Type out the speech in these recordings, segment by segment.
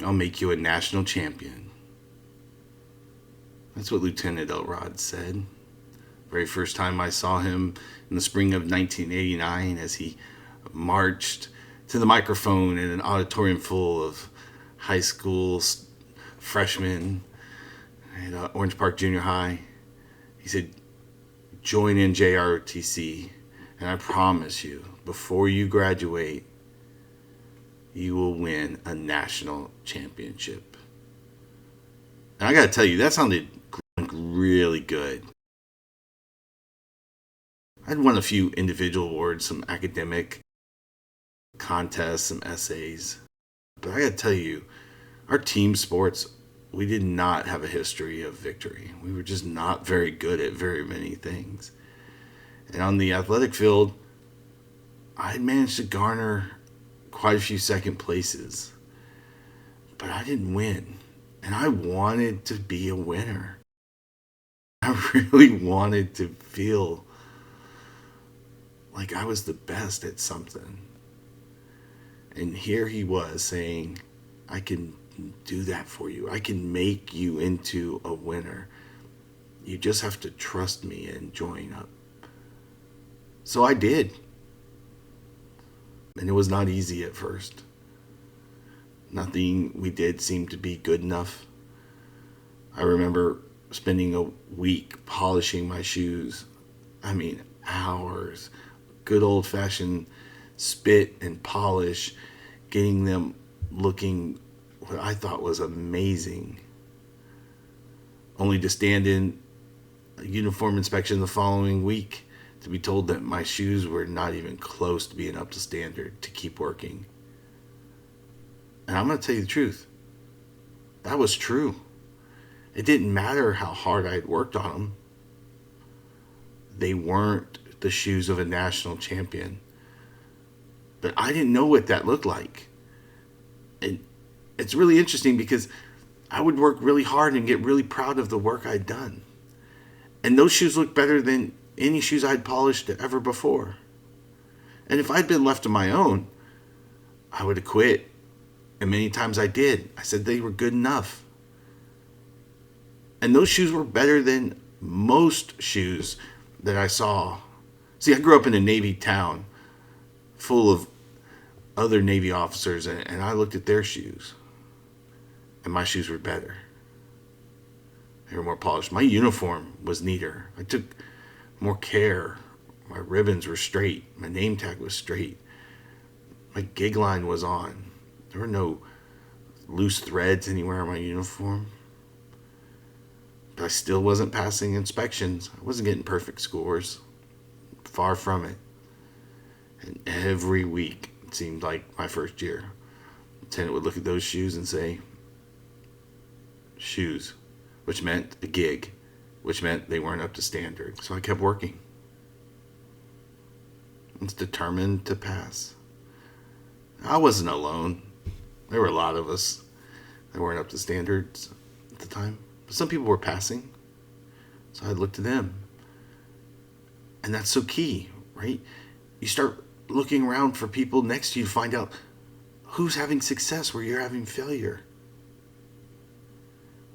I'll make you a national champion. That's what Lieutenant Elrod said. Very first time I saw him in the spring of 1989 as he marched to the microphone in an auditorium full of high school freshmen at Orange Park Junior High. He said, join in JROTC, and I promise you, before you graduate, you will win a national championship. And I got to tell you, that sounded really good. I'd won a few individual awards, some academic contests, some essays. But I got to tell you, our team sports, we did not have a history of victory. We were just not very good at very many things. And on the athletic field, I had managed to garner quite a few second places. But I didn't win. And I wanted to be a winner. I really wanted to feel like I was the best at something. And here he was saying, I can do that for you. I can make you into a winner. You just have to trust me and join up. So I did. And it was not easy at first. Nothing we did seemed to be good enough. I remember spending a week polishing my shoes. I mean, hours. Good old-fashioned spit and polish, getting them looking what I thought was amazing. Only to stand in a uniform inspection the following week to be told that my shoes were not even close to being up to standard to keep working. And I'm going to tell you the truth. That was true. It didn't matter how hard I had worked on them. They weren't the shoes of a national champion. But I didn't know what that looked like. And it's really interesting because I would work really hard and get really proud of the work I'd done. And those shoes looked better than any shoes I'd polished ever before. And if I'd been left to my own, I would have quit. And many times I did. I said they were good enough. And those shoes were better than most shoes that I saw. See, I grew up in a Navy town full of other Navy officers, and I looked at their shoes. And my shoes were better. They were more polished. My uniform was neater. I took more care. My ribbons were straight. My name tag was straight. My gig line was on. There were no loose threads anywhere on my uniform. But I still wasn't passing inspections. I wasn't getting perfect scores. Far from it. And every week, it seemed like my first year, the lieutenant would look at those shoes and say, shoes, which meant a gig, which meant they weren't up to standard. So I kept working. I was determined to pass. I wasn't alone. There were a lot of us that weren't up to standards at the time. But some people were passing. So I looked to them. And that's so key, right? You start looking around for people next to you to find out who's having success where you're having failure.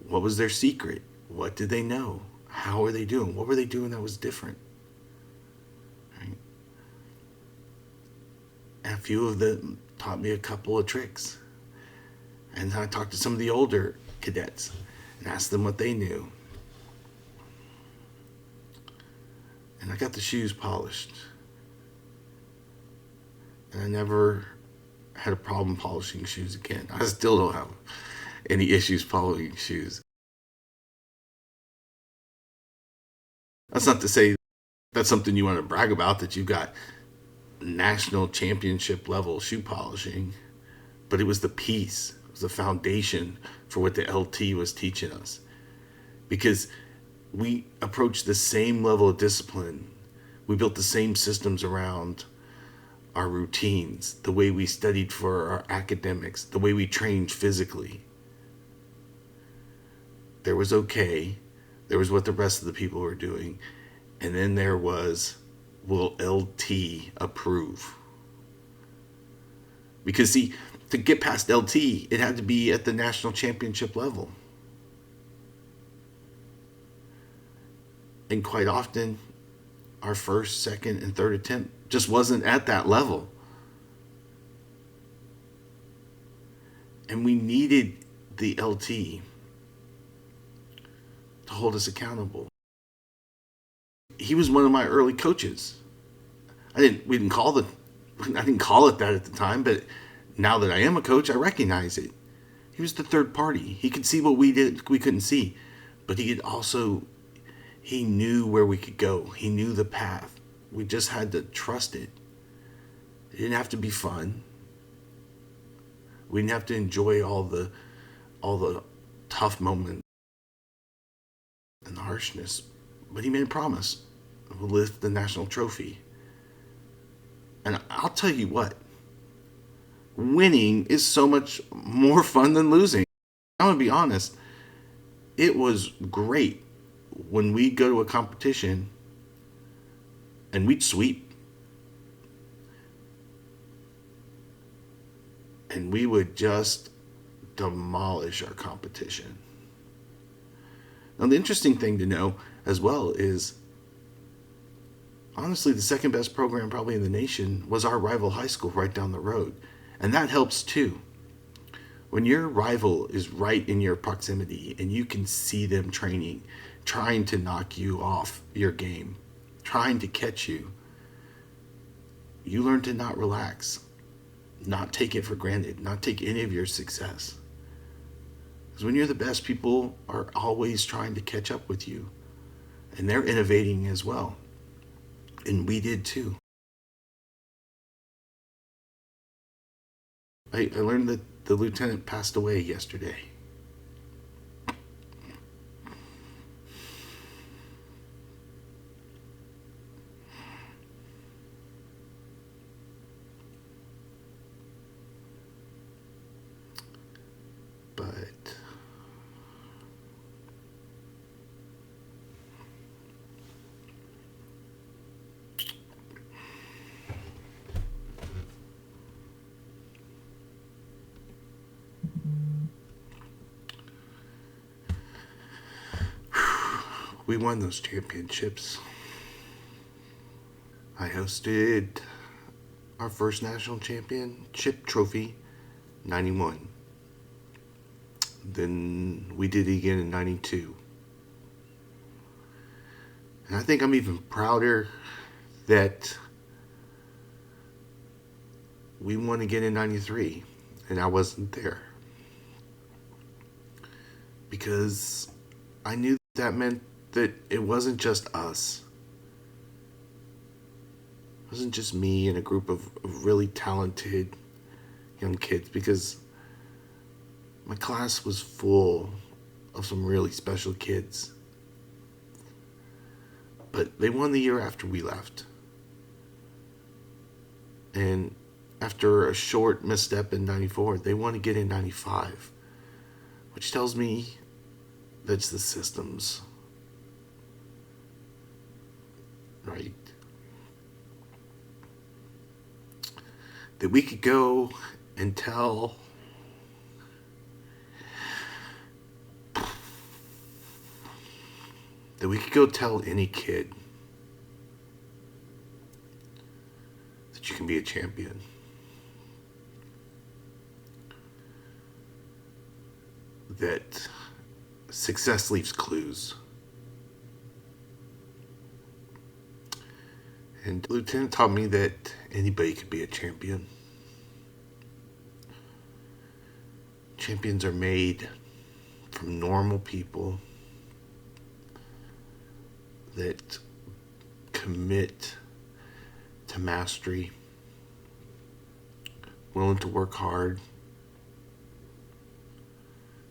What was their secret? What did they know? How are they doing? What were they doing that was different? Right? And a few of them taught me a couple of tricks. And I talked to some of the older cadets and asked them what they knew. And I got the shoes polished. And I never had a problem polishing shoes again. I still don't have any issues polishing shoes. That's not to say that's something you want to brag about, that you got national championship level shoe polishing. But it was the piece. It was the foundation for what the LT was teaching us. Because we approached the same level of discipline. We built the same systems around our routines, the way we studied for our academics, the way we trained physically. There was okay. There was what the rest of the people were doing. And then there was, will LT approve? Because see, To get past LT, it had to be at the national championship level. And quite often, our first, second, and third attempt just wasn't at that level. And we needed the LT to hold us accountable. He was one of my early coaches. I didn't call it that at the time, but now that I am a coach, I recognize it. He was the third party. He could see what we couldn't see, but he knew where we could go. He knew the path. We just had to trust it. It didn't have to be fun. We didn't have to enjoy all the tough moments and the harshness. But he made a promise. We'll lift the national trophy. And I'll tell you what, winning is so much more fun than losing. I'm going to be honest. It was great when we'd go to a competition and we'd sweep. And we would just demolish our competition. Now, the interesting thing to know as well is, honestly, the second best program probably in the nation was our rival high school right down the road. And that helps too. When your rival is right in your proximity and you can see them training, trying to knock you off your game, trying to catch you, you learn to not relax, not take it for granted, not take any of your success. Because when you're the best, people are always trying to catch up with you. And they're innovating as well. And we did too. I learned that the lieutenant passed away yesterday. But we won those championships. I hosted our first national championship trophy, 91. Then we did it again in 92. And I think I'm even prouder that we won again in 93 and I wasn't there. Because I knew that meant that it wasn't just us. It wasn't just me and a group of really talented young kids, because my class was full of some really special kids. But they won the year after we left. And after a short misstep in 94, they won again in 95. Which tells me that's the systems. Right? That we could go and tell any kid that you can be a champion. That success leaves clues. And Lieutenant taught me that anybody could be a champion. Champions are made from normal people that commit to mastery, willing to work hard,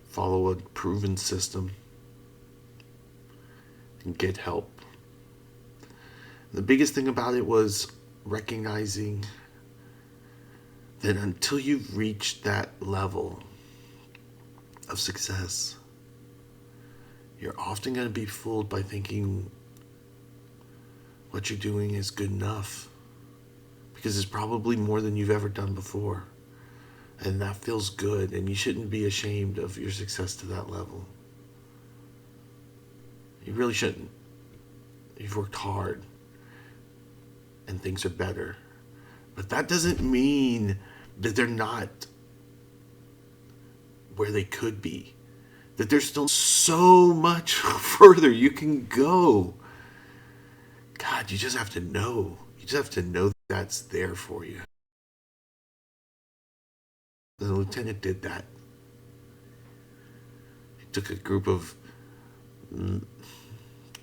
follow a proven system, and get help. The biggest thing about it was recognizing that until you've reached that level of success, you're often going to be fooled by thinking what you're doing is good enough, because it's probably more than you've ever done before. And that feels good, and you shouldn't be ashamed of your success to that level. You really shouldn't. You've worked hard, and things are better. But that doesn't mean that they're not where they could be. That there's still so much further you can go. God, you just have to know. You just have to know that's there for you. The lieutenant did that. He took a group of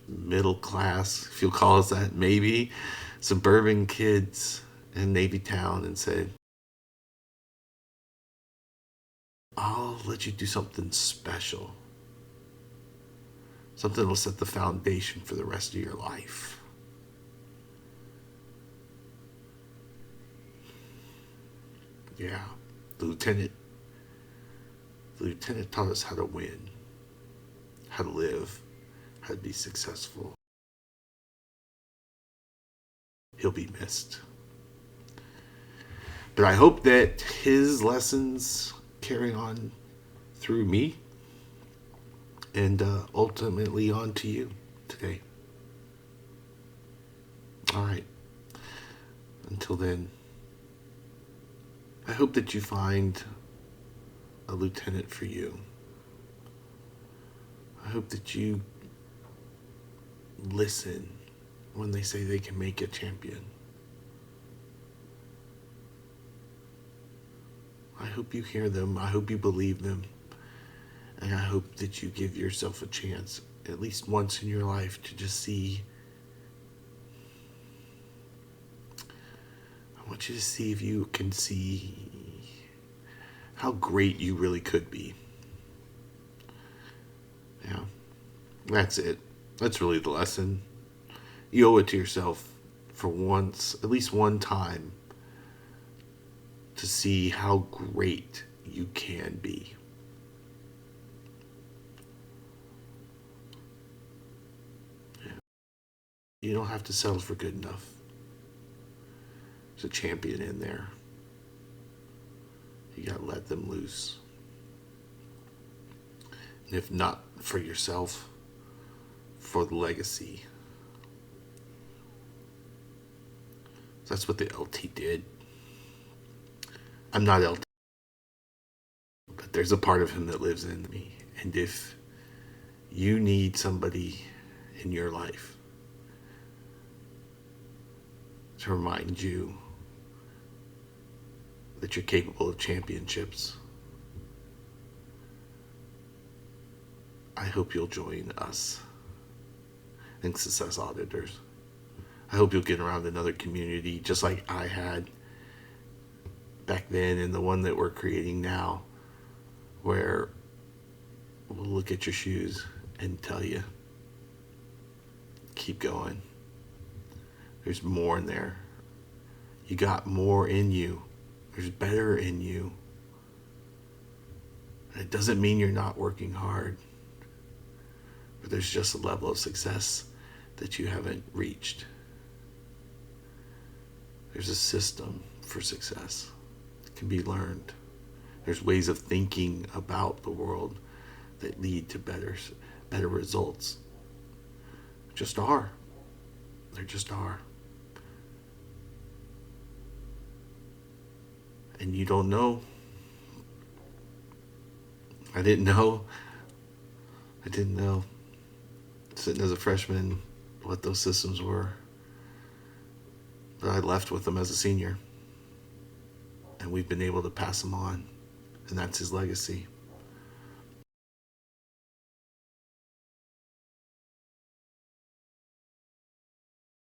middle class, if you'll call us that, maybe, suburban kids in Navy Town and said, I'll let you do something special. Something that'll set the foundation for the rest of your life. Yeah, the lieutenant taught us how to win, how to live, how to be successful. He'll be missed. But I hope that his lessons carry on through me and ultimately on to you today. All right. Until then, I hope that you find a lieutenant for you. I hope that you listen when they say they can make a champion. I hope you hear them. I hope you believe them. And I hope that you give yourself a chance, at least once in your life, to just see. I want you to see if you can see how great you really could be. Yeah, that's it. That's really the lesson. You owe it to yourself for once, at least one time, to see how great you can be. Yeah. You don't have to settle for good enough. There's a champion in there. You gotta let them loose. And if not for yourself, for the legacy. That's what the LT did. I'm not LT, but there's a part of him that lives in me. And if you need somebody in your life to remind you that you're capable of championships, I hope you'll join us and Success Auditors. I hope you'll get around another community just like I had back then and the one that we're creating now, where we'll look at your shoes and tell you, keep going. There's more in there. You got more in you. There's better in you. And it doesn't mean you're not working hard, but there's just a level of success that you haven't reached. There's a system for success. It can be learned. There's ways of thinking about the world that lead to better results. Just are. There just are. And you don't know. I didn't know. Sitting as a freshman, what those systems were. But I left with them as a senior. And we've been able to pass them on. And that's his legacy.